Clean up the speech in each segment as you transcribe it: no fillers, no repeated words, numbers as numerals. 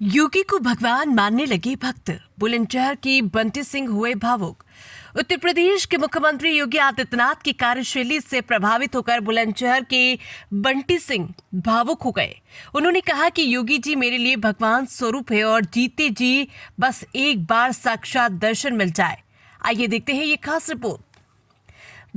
योगी को भगवान मानने लगे भक्त। बुलंदशहर की बंटी सिंह हुए भावुक। उत्तर प्रदेश के मुख्यमंत्री योगी आदित्यनाथ की कार्यशैली से प्रभावित होकर बुलंदशहर के बंटी सिंह भावुक हो गए। उन्होंने कहा कि योगी जी मेरे लिए भगवान स्वरूप है और जीते जी बस एक बार साक्षात दर्शन मिल जाए। आइए देखते हैं ये खास रिपोर्ट।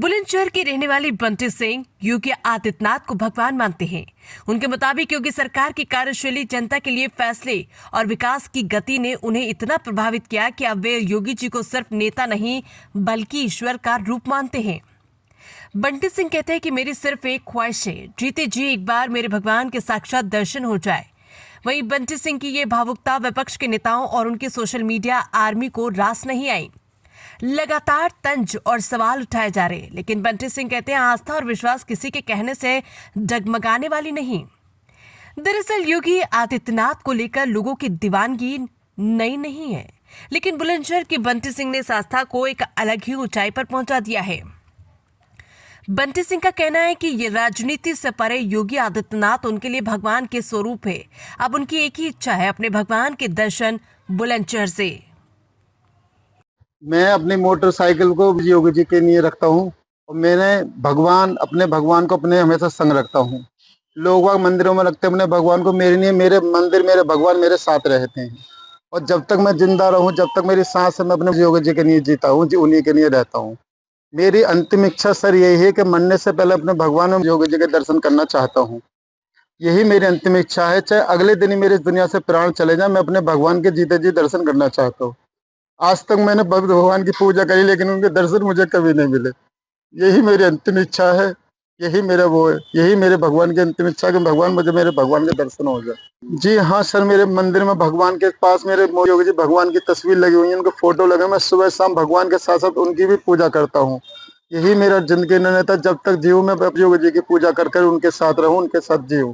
बुलंदशहर के रहने वाले बंटी सिंह योगी आदित्यनाथ को भगवान मानते हैं। उनके मुताबिक योगी सरकार की कार्यशैली, जनता के लिए फैसले और विकास की गति ने उन्हें इतना प्रभावित किया कि अब वे योगी जी को सिर्फ नेता नहीं बल्कि ईश्वर का रूप मानते हैं। बंटी सिंह कहते हैं कि मेरी सिर्फ एक ख्वाहिश है, जीते जी एक बार मेरे भगवान के साक्षात दर्शन हो जाए। वहीं बंटी सिंह की ये भावुकता विपक्ष के नेताओं और उनके सोशल मीडिया आर्मी को रास नहीं आई। लगातार तंज और सवाल उठाए जा रहे, लेकिन बंटी सिंह कहते हैं आस्था और विश्वास किसी के कहने से डगमगाने वाली नहीं। दरअसल योगी आदित्यनाथ को लेकर लोगों की दीवानगी नई नहीं है, लेकिन बुलंदशहर की बंटी सिंह ने इस आस्था को एक अलग ही ऊंचाई पर पहुंचा दिया है। बंटी सिंह का कहना है कि ये राजनीति से परे योगी आदित्यनाथ उनके लिए भगवान के स्वरूप है। अब उनकी एक ही इच्छा है, अपने भगवान के दर्शन बुलंदशहर से। मैं अपनी मोटरसाइकिल को योगी जी के लिए रखता हूँ और मैंने अपने भगवान को अपने हमेशा संग रखता हूँ। लोग वहाँ मंदिरों में रखते हैं अपने भगवान को, मेरे लिए मेरे मंदिर मेरे भगवान मेरे साथ रहते हैं। और जब तक मैं जिंदा रहूँ, जब तक मेरी सांस है, मैं अपने योगी जी के लिए जीता हूँ, उन्हीं के लिए रहता हूँ। मेरी अंतिम इच्छा सर यही है कि मरने से पहले अपने भगवान और योगी जी के दर्शन करना चाहता हूँ। यही मेरी अंतिम इच्छा है, चाहे अगले दिन ही मेरे इस दुनिया से प्राण चले जाए, मैं अपने भगवान के जीते जी दर्शन करना चाहता हूँ। आज तक मैंने भगवान की पूजा करी, लेकिन उनके दर्शन मुझे कभी नहीं मिले। यही मेरी अंतिम इच्छा है, यही मेरा वो है, यही मेरे भगवान की अंतिम इच्छा है कि भगवान मेरे भगवान के दर्शन हो जाए। जी हाँ सर, मेरे मंदिर में भगवान के पास मेरे योगी जी भगवान की तस्वीर लगी हुई है, उनके फोटो लगे। मैं सुबह शाम भगवान के साथ साथ उनकी भी पूजा करता हूँ। यही मेरा जिंदगी निर्णय था, जब तक जीव मैं योगी जी की पूजा कर उनके साथ रहूं, उनके साथ जीऊं।